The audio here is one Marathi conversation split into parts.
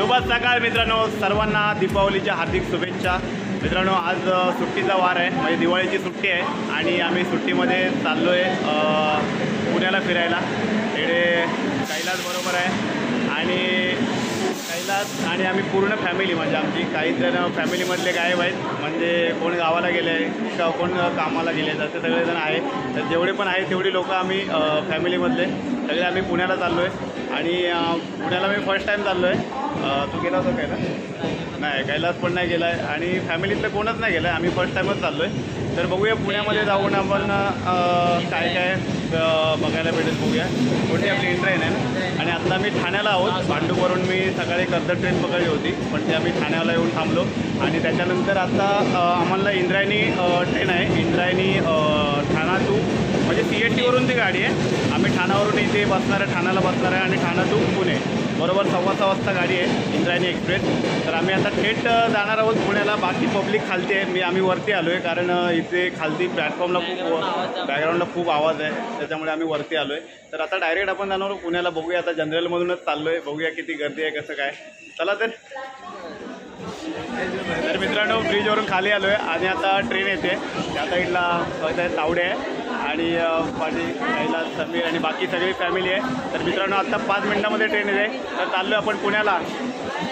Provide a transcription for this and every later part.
शुभ सकाळ मित्रांनो, सर्वांना दीपावलीच्या हार्दिक शुभेच्छा। मित्रांनो, आज सुट्टीचा वार आहे, म्हणजे दिवाळीची सुट्टी आहे आणि आम्ही सुट्टीमध्ये चाललो आहे पुण्याला फिरायला। इकडे कैलास बरोबर आहे आणि कैलास आणि आम्ही पूर्ण फॅमिली, म्हणजे आमची काही जण फॅमिलीमधले गायब आहेत, म्हणजे कोण गावाला गेले आहे, कोण कामाला गेले, असे सगळेजण आहे। तर जेवढे पण आहे तेवढी लोक आम्ही फॅमिलीमधले सगळे आम्ही पुण्याला चाललो आहे। आणि पुण्याला मी फर्स्ट टाईम चाललो आहे। तू गेला होता कैलास? नाही, कैलास पण नाही गेला आहे आणि फॅमिलीतलं कोणच नाही गेलं आहे, आम्ही फर्स्ट टाईमच चाललो आहे। तर बघूया पुण्यामध्ये जाऊन आपण काय काय बघायला भेटेल बघूया। कोणती आपली ट्रेन आहे ना, आणि आता आम्ही ठाण्याला आहोत। भांडूपवरून मी सकाळी कर्जत ट्रेन पकडली होती, पण ते आम्ही ठाण्याला येऊन थांबलो आणि त्याच्यानंतर आता आम्हाला इंद्रायणी ट्रेन आहे, इंद्रायणी ठाणा टू, म्हणजे CST वरून ती गाडी आहे। आम्ही ठाण्यावरून इथे बसणार आहे, ठाण्याला बसणार आहे आणि ठाणा टू पुणे बरोबर 6:15 वाजता गाडी आहे इंद्रायणी एक्सप्रेस। तर आम्ही आता थेट जाणार आहोत पुण्याला। बाकी पब्लिक खालती आहे, आम्ही वरती आलो आहे, कारण इथे खालती प्लॅटफॉर्मला खूप बॅकग्राऊंडला खूप आवाज आहे, त्याच्यामुळे आम्ही वरती आलो आहे। तर आता डायरेक्ट आपण जाणार आहोत पुण्याला। बघूया, आता जनरलमधूनच चाललो आहे, बघूया किती गर्दी आहे, कसं काय। चला तर मित्रांनो, ब्रिजवरून खाली आलो आहे आणि आता ट्रेन येते। त्या साईडला तावडे आहे आणि पाठी कैलास, समीर आणि बाकी सगळी फॅमिली आहे। तर मित्रांनो, आता 5 मिनिटामध्ये ट्रेन येते, तर चाललो आपण पुण्याला।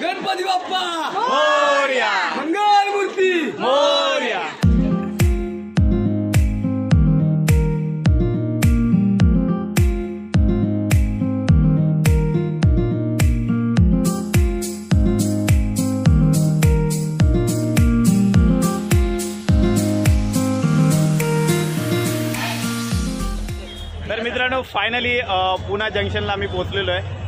गणपती बाप्पा मोरया, मंगल मूर्ती मोरया। तर मित्रांनो, फायनली पुणा जंक्शनला आम्ही पोहोचलेलो आहे।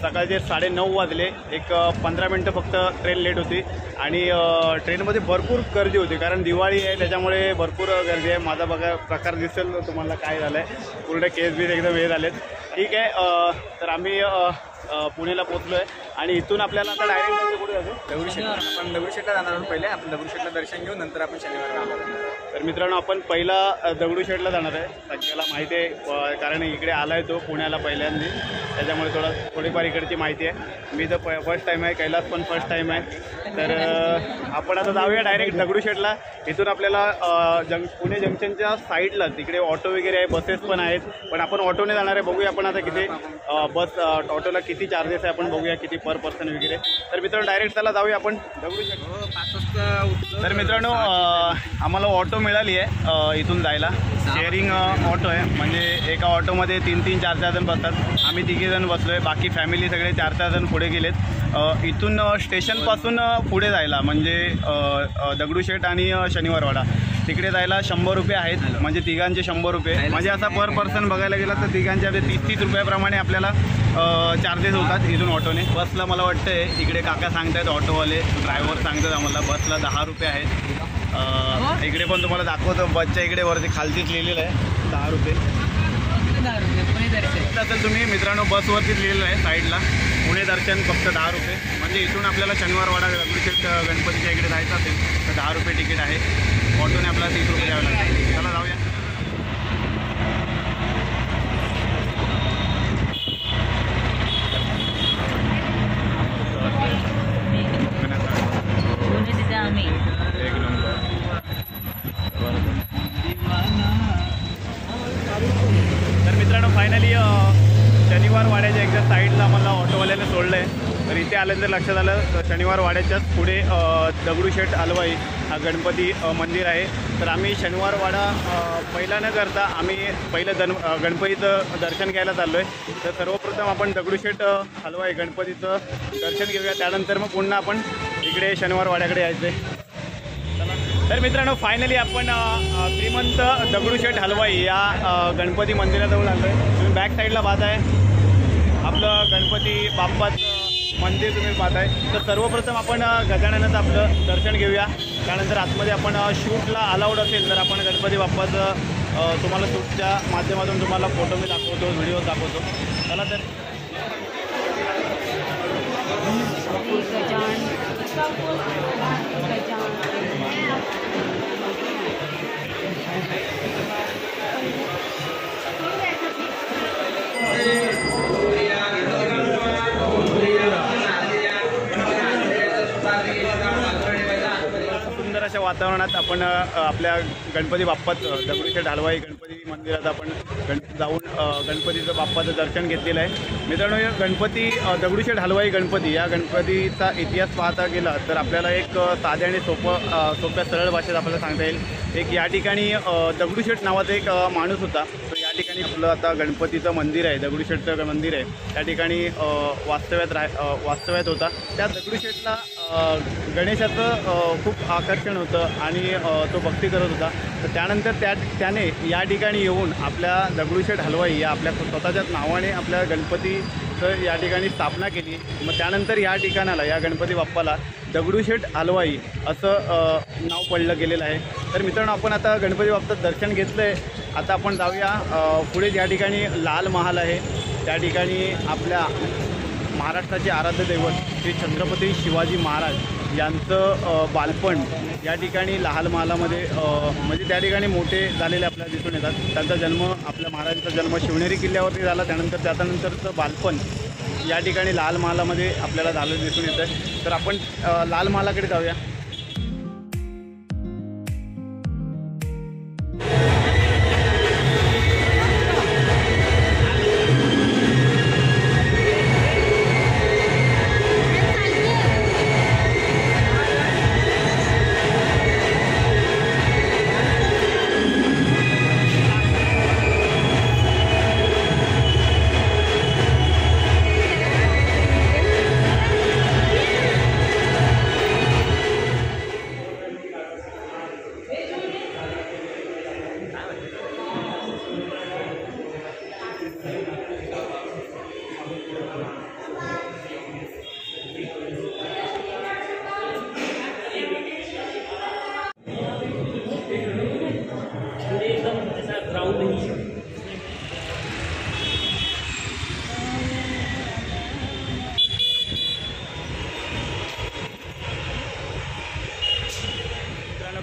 सकाळचे 9:30 वाजले, एक 15 मिनटं फक्त ट्रेन लेट होती आणि ट्रेनमध्ये भरपूर गर्दी होती, कारण दिवाळी आहे त्याच्यामुळे भरपूर गर्दी आहे। माझा बघा प्रकार दिसेल तुम्हाला काय झालं आहे, पूर्ण केस बीस एकदम हे झालेत। ठीक आहे, तर आम्ही पुण्याला पोहोचलो आहे आणि इथून आपल्याला आता डायरेक्ट कुठे जायचं? दगडूशेठला। आपण दगडूशेठला जाणार आहोत पहिले, आपण दगडूशेठला दर्शन घेऊ, नंतर आपण शनिवार। तर मित्रांनो, आपण पहिला दगडूशेठला जाणार आहे, सगळ्याला माहिती आहे, कारण इकडे आला आहे तो पुण्याला पहिल्यांदा, त्याच्यामुळे थोडीफार इकडची माहिती आहे। मी तर फर्स्ट टाईम आहे, कैलास पण फर्स्ट टाईम आहे। तर आपण आता जाऊया डायरेक्ट दगडूशेठला। इथून आपल्याला पुणे जंक्शनच्या साईडला तिकडे ऑटो वगैरे आहे, बसेस पण आहेत, पण आपण ऑटोने जाणार आहे। बघूया आपण आता किती ऑटोला किती चार्जेस आहे, आपण बघूया किती पर पर्सन वगैरे। तर मित्रांनो, डायरेक्ट त्याला जाऊया आपण दगडूशेठ। 5 वाजता। तर मित्रांनो, आम्हाला ऑटो मिळाली आहे इथून जायला, शेअरिंग ऑटो आहे, म्हणजे एका ऑटोमध्ये 3-3, 4-4 जण बसतात। आम्ही 3 जण बसलो आहे, बाकी फॅमिली सगळे 4-4 जण पुढे गेलेत। इथून स्टेशनपासून पुढे जायला, म्हणजे दगडूशेठ आणि शनिवारवाडा तिकडे जायला 100 रुपये आहेत, म्हणजे तिघांचे 100 रुपये, म्हणजे असा पर पर्सन बघायला गेला तर तिघांचे आपले 30-30 रुपयाप्रमाणे आपल्याला चार्जेस होतात इथून ऑटोने। बसला मला वाटतं आहे, इकडे काका सांगतायत, ऑटोवाले ड्रायव्हर सांगतात आम्हाला बसला 10 रुपये आहेत। इकडे पण तुम्हाला दाखवतो, बसच्या इकडे वरती खालतीच लिहिलेलं आहे 10 रुपये। तर तुम्ही मित्रांनो, बसवरतीच लिहिलेलं आहे साईडला, पुणे दर्शन फक्त 10 रुपये, म्हणजे इथून आपल्याला शनिवारवाडा दगडूशेठ गणपतीच्या इकडे जायचं असेल तर 10 रुपये तिकीट आहे। ऑटोने आपल्याला 30 रुपये द्यावे लागतात। चला जाऊया। एक नंबर। तर मित्रांनो, फायनली शनिवार वाड्याच्या एकदा साईडला आम्हाला ऑटोवाल्याने सोडलं आहे। तर इथे आल्यानंतर लक्षात आलं, शनिवार वाड्याच्याच पुढे दगडूशेठ हलवाई हा गणपती मंदिर आहे। तर आम्ही शनिवार वाडा पहिला न करता आम्ही पहिलं गणपतीचं दर्शन घ्यायला चाललो आहे। तर सर्वप्रथम आपण दगडूशेठ हलवाई गणपतीचं दर्शन घेऊया, त्यानंतर मग पुन्हा आपण इकडे शनिवार वाड्याकडे यायचं आहे। तर मित्रांनो, फायनली आपण श्रीमंत दगडूशेठ हलवाई या गणपती मंदिरात जाऊन आलो आहे। तुम्ही बॅक साईडला पाहताय आपलं गणपती बाप्पाचं मंदिर तुम्ही पाहताय। तर सर्वप्रथम आपण गजाननाचं आपलं दर्शन घेऊया, त्यानंतर आतमध्ये आपण शूटला अलाउड असेल तर आपण गणपती बाप्पाचं तुम्हाला शूटच्या माध्यमातून तुम्हाला फोटो मी दाखवतो, व्हिडिओ दाखवतो। चला तर अशा वातावरणात आपण आपल्या गणपती बाप्पात दगडूशेठ हलवाई गणपती मंदिरात आपण जाऊन गणपतीचं बाप्पाचं दर्शन घेतलेलं आहे. मित्रांनो, गणपती दगडूशेठ हलवाई गणपती या गणपतीचा इतिहास पाहता गेला तर आपल्याला एक साध्या आणि सोप्या सरळ भाषेत आपल्याला सांगता येईल. एक या ठिकाणी दगडूशेठ नावाचा एक माणूस होता. तो या ठिकाणी आपलं आता गणपतीचं मंदिर आहे, दगडूशेठचं मंदिर आहे, त्या ठिकाणी वास्तव्यात होता. त्या दगडूशेठला गणेशाचं खूप आकर्षण होतं आणि तो भक्ती करत होता. तर त्यानंतर त्याने या ठिकाणी येऊन आपल्या दगडूशेठ हलवाई या आपल्या स्वतःच्याच नावाने आपल्या गणपतीचं या ठिकाणी स्थापना केली. मग त्यानंतर या ठिकाणाला, या गणपती बाप्पाला दगडूशेठ हलवाई असं नाव पडलं गेलेलं आहे. तर मित्रांनो, आपण आता गणपती बाप्पाचं दर्शन घेतलं आहे. आता आपण जाऊया पुढे. या ठिकाणी लाल महाल आहे. त्या ठिकाणी आपल्या महाराष्ट्राचे आराध्य दैवत श्री छत्रपती शिवाजी महाराज यांचं बालपण या ठिकाणी लाल महालामध्ये म्हणजे त्या ठिकाणी मोठे झालेले आपल्याला दिसून येतात. त्यांचा जन्म, आपल्या महाराजांचा जन्म शिवनेरी किल्ल्यावरती झाला. त्यानंतरचं बालपण या ठिकाणी लाल महालामध्ये आपल्याला झालं दिसून येतं. तर आपण लाल महालाकडे जाऊया.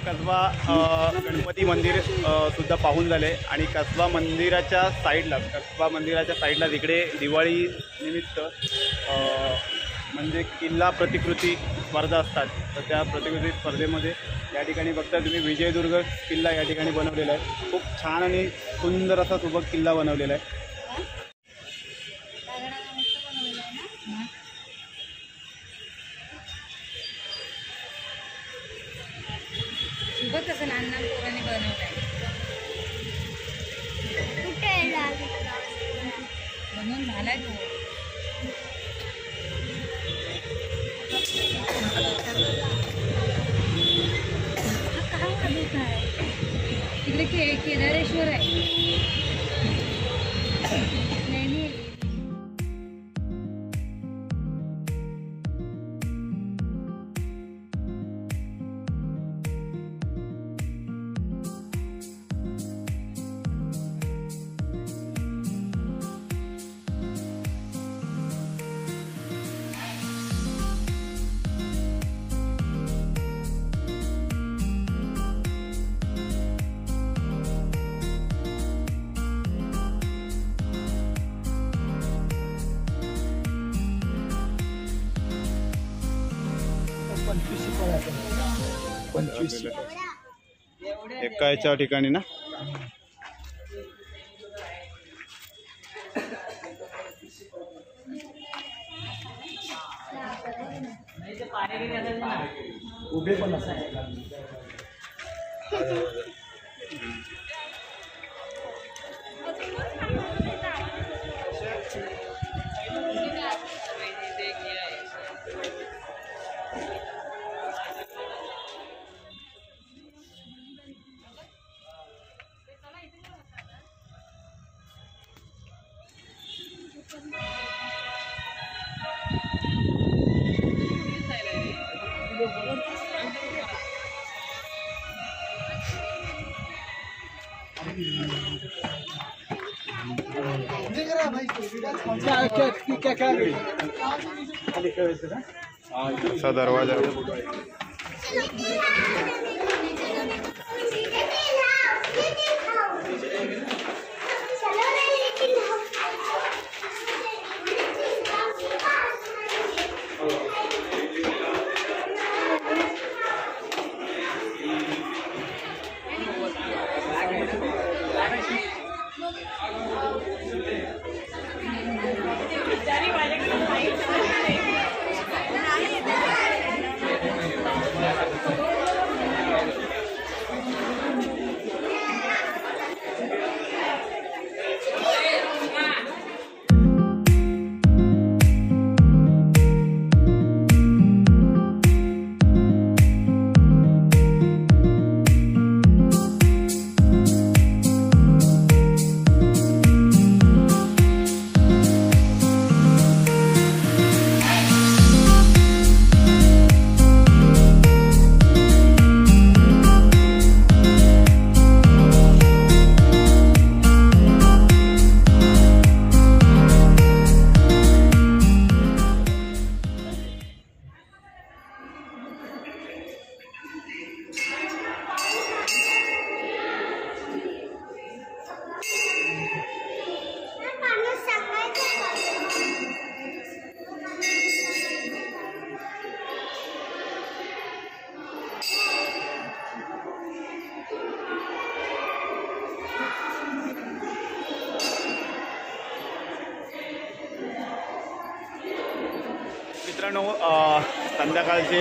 कसबा गणपती मंदिर सुद्धा पाहून झाले आणि कसबा मंदिराच्या साईडला तिकडे दिवाळी निमित्त म्हणजे किल्ला प्रतिकृती स्पर्धा असतात. तर त्या प्रतिकृती स्पर्धेमध्ये या ठिकाणी बघता तुम्ही विजयदुर्ग किल्ला या ठिकाणी बनवलेला आहे. खूप छान आणि सुंदर असा सुबक किल्ला बनवलेला आहे. कसं लहान लहान पोरांनी बनवलंय. बनवून झालाय तो. तिकडे केदारेश्वर आहे. एका याच्या ठिकाणी ना उभे पण असतात. असा दरवाजा मित्रांनो संध्याकाळचे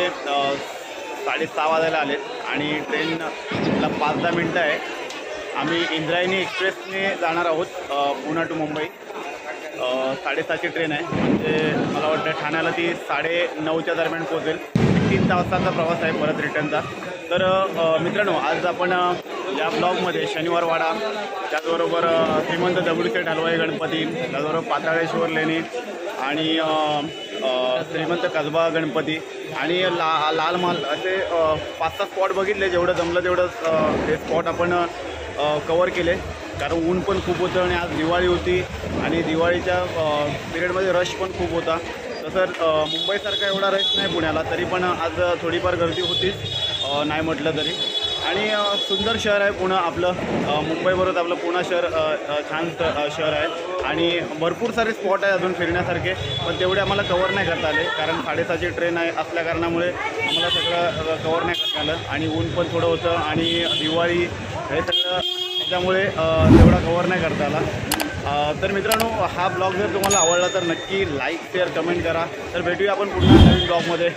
6:30 वाजायला आलेत आणि ट्रेनला 5-10 मिनटं आहे. आम्ही इंद्रायणी एक्सप्रेसने जाणार आहोत पुणे टू मुंबई. 7:30ची ट्रेन आहे, म्हणजे मला वाटतं ठाण्याला ती 9:30च्या दरम्यान पोहोचेल. 3 तासाचा प्रवास आहे परत रिटर्नचा. तर मित्रांनो आज आपण या ब्लॉगमध्ये शनिवारवाडा, त्याचबरोबर श्रीमंत दगडूशेठ हलवाई गणपती, त्याचबरोबर पाताळेश्वर लेणी आणि श्रीमंत कसबा गणपती आणि लाल महाल असे 5-6 स्पॉट बघितले. जेवढं जमलं तेवढं हे स्पॉट आपण कवर केले, कारण ऊन पण खूप होतं आणि आज दिवाळी होती आणि दिवाळीच्या पिरियडमध्ये रश पण खूप होता. तसं मुंबईसारखा एवढा रश नाही पुण्याला, तरी पण आज थोडीफार गर्दी होतीच नाही म्हटलं तरी. आणि सुंदर शहर आहे पुणे आपलं. मुंबईबरोबर आपलं पुणे शहर छान शहर आहे आणि भरपूर सारे स्पॉट आहे अजून फिरण्यासारखे, पण तेवढे आम्हाला कवर नाही करता आले, कारण 7:30ची ट्रेन आहे असल्या कारणामुळे आम्हाला सगळं कवर नाही करता आलं आणि ऊन पण थोडं होतं आणि दिवाळी हे सगळं त्याच्यामुळे तेवढा कवर नाही करता आला. तर मित्रांनो, हा ब्लॉग जर तुम्हाला आवडला तर नक्की लाईक, शेअर, कमेंट करा. तर भेटूया आपण पुन्हा नवीन ब्लॉगमध्ये.